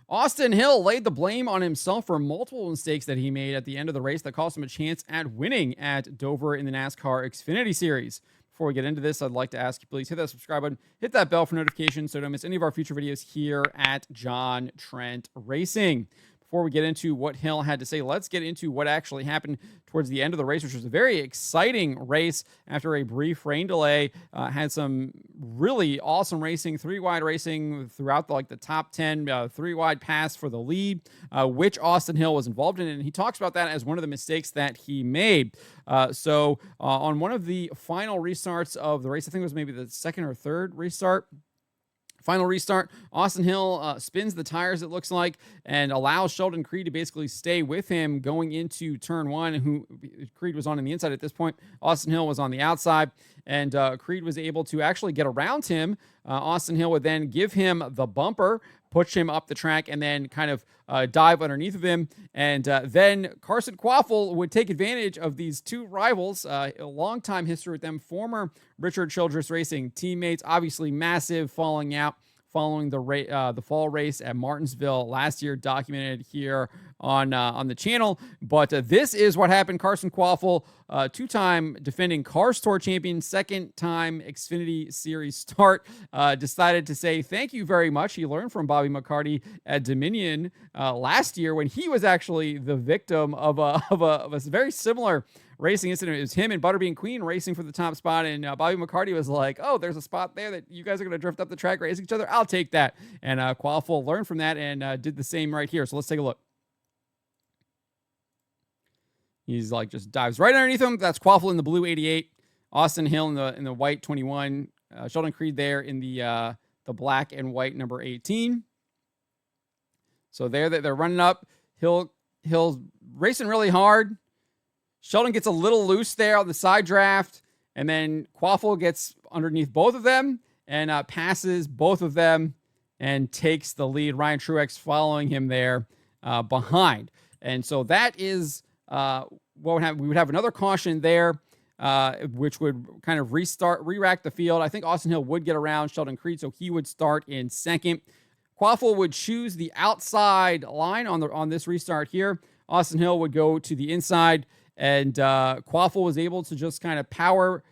Austin Hill laid the blame on himself for multiple mistakes that he made at the end of the race that cost him a chance at winning at Dover in the NASCAR Xfinity Series. Before we get into this, I'd like to ask you, please hit that subscribe button, hit that bell for notifications so you don't miss any of our future videos here at John Trent Racing. Before we get into what Hill had to say, let's get into what actually happened towards the end of the race, which was a very exciting race after a brief rain delay. Had some really awesome racing, three-wide racing throughout the top 10, three-wide pass for the lead, which Austin Hill was involved in, and he talks about that as one of the mistakes that he made. So on one of the final restarts of the race, I think it was maybe the second or third restart, final restart, Austin Hill spins the tires, it looks like, and allows Sheldon Creed to basically stay with him going into turn one, who Creed was on the inside at this point. Austin Hill was on the outside, and Creed was able to actually get around him. Austin Hill would then give him the bumper, push him up the track, and then kind of dive underneath of him. And then Carson Quaffle would take advantage of these two rivals, a long-time history with them, former Richard Childress Racing teammates, obviously massive falling out following the fall race at Martinsville last year, documented here on the channel. But this is what happened. Carson Quaffle, two-time defending Cars Tour champion, second-time Xfinity Series start, decided to say thank you very much. He learned from Bobby McCarty at Dominion last year when he was actually the victim of a very similar racing incident. It was him and Butterbean Queen racing for the top spot, and Bobby McCarty was like, oh, there's a spot there that you guys are going to drift up the track, racing each other. I'll take that. And Quaffle learned from that and did the same right here. So let's take a look. He's like, just dives right underneath him. That's Quaffle in the blue 88, Austin Hill in the white 21, Sheldon Creed there in the black and white number 18. So there they're running up. Hill's racing really hard. Sheldon gets a little loose there on the side draft, and then Quaffle gets underneath both of them and passes both of them and takes the lead. Ryan Truex following him there behind. And so that is what would happen. We would have another caution there, which would kind of re-rack the field. I think Austin Hill would get around Sheldon Creed, so he would start in second. Quaffle would choose the outside line on this restart here. Austin Hill would go to the inside, and Quaffle was able to just kind of power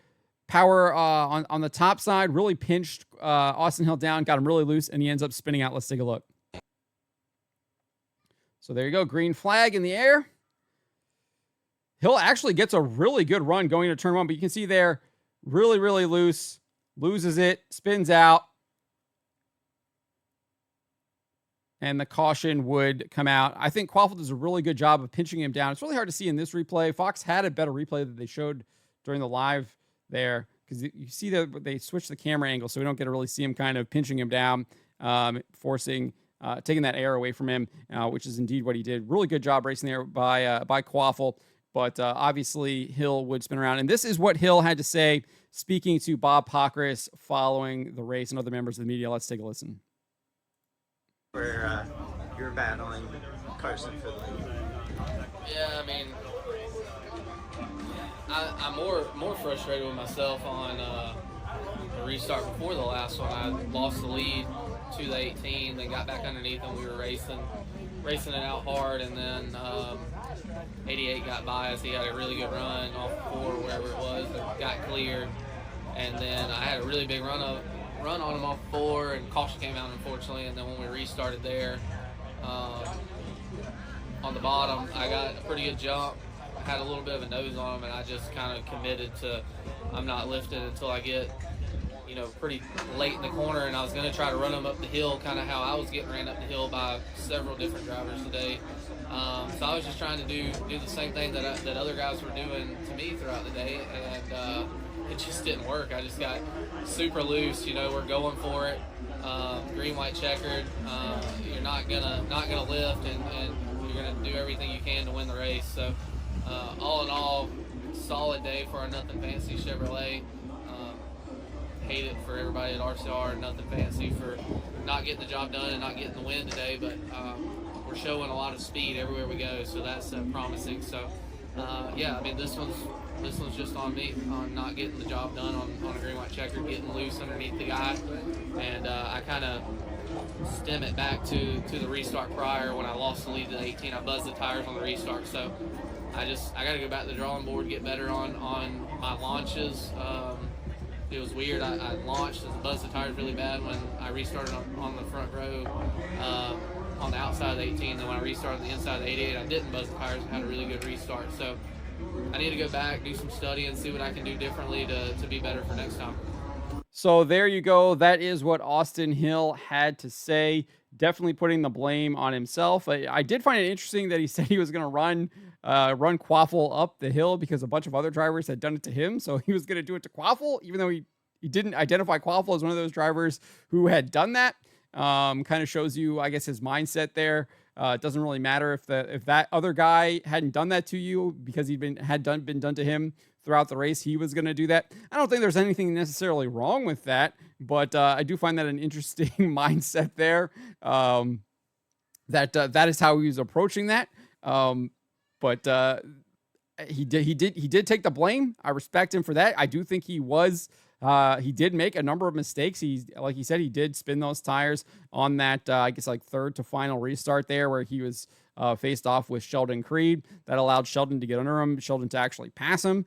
on the top side, really pinched Austin Hill down, got him really loose, and he ends up spinning out. Let's take a look. So there you go, green flag in the air. Hill actually gets a really good run going into turn one, but you can see there, really, really loose, loses it, spins out, and the caution would come out. I think Quaffle does a really good job of pinching him down. It's really hard to see in this replay. Fox had a better replay that they showed during the live there, because you see that they switched the camera angle, so we don't get to really see him kind of pinching him down, taking that air away from him, which is indeed what he did. Really good job racing there by Quaffle, but obviously Hill would spin around. And this is what Hill had to say, speaking to Bob Pockris following the race and other members of the media. Let's take a listen. Where you're battling Carson for the lead. Yeah, I mean, I'm more frustrated with myself on the restart before the last one. I lost the lead to the 18, then got back underneath them. We were racing it out hard, and then 88 got by us. He had a really good run off 4, wherever it was, and got cleared. And then I had a really big run on him off 4, and caution came out, unfortunately. And then when we restarted there, on the bottom, I got a pretty good jump. I had a little bit of a nose on him, and I just kind of committed to, I'm not lifting until I get, pretty late in the corner. And I was going to try to run him up the hill, kind of how I was getting ran up the hill by several different drivers today. So I was just trying to do the same thing that other guys were doing to me throughout the day, and it just didn't work. I just got super loose. We're going for it. Green, white, checkered. You're not gonna lift, and you're gonna do everything you can to win the race. So all in all, solid day for our Nothing Fancy Chevrolet. Hate it for everybody at RCR and Nothing Fancy for not getting the job done and not getting the win today, but we're showing a lot of speed everywhere we go, so that's promising. So yeah, I mean, this one's this one's just on me on not getting the job done on a green white checker, getting loose underneath the guy, and I kind of stem it back to the restart prior when I lost the lead to 18. I buzzed the tires on the restart, so I got to go back to the drawing board, get better on my launches. It was weird. I launched and buzzed the tires really bad when I restarted on the front row on the outside of the 18. Then when I restarted on the inside of the 88, I didn't buzz the tires and had a really good restart. So I need to go back, do some studying, see what I can do differently to be better for next time. So there you go. That is what Austin Hill had to say. Definitely putting the blame on himself. I did find it interesting that he said he was going to run Quaffle up the hill because a bunch of other drivers had done it to him. So he was going to do it to Quaffle, even though he didn't identify Quaffle as one of those drivers who had done that. Kind of shows you, I guess, his mindset there. It doesn't really matter if that other guy hadn't done that to you because been done to him throughout the race. He was going to do that. I don't think there's anything necessarily wrong with that, but I do find that an interesting mindset there. That is how he was approaching that. But he did take the blame. I respect him for that. I do think he did make a number of mistakes. Like he said, he did spin those tires on that, I guess, like third to final restart there where he was faced off with Sheldon Creed. That allowed Sheldon to get under him, Sheldon to actually pass him.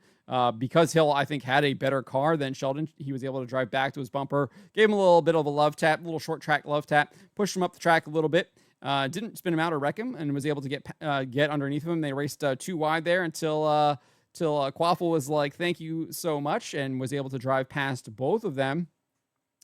Because Hill, I think, had a better car than Sheldon, he was able to drive back to his bumper, gave him a little bit of a love tap, a little short track love tap, pushed him up the track a little bit. Didn't spin him out or wreck him, and was able to get underneath him. They raced too wide there until Quaffle was like, "Thank you so much," and was able to drive past both of them.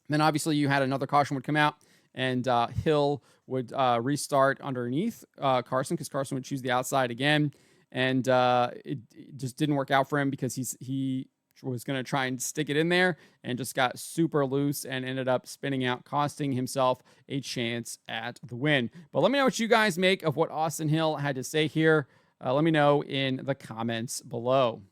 Then obviously you had another caution would come out, and Hill would restart underneath Carson because Carson would choose the outside again, and it just didn't work out for him because he was going to try and stick it in there and just got super loose and ended up spinning out, costing himself a chance at the win. But let me know what you guys make of what Austin Hill had to say here. Let me know in the comments below.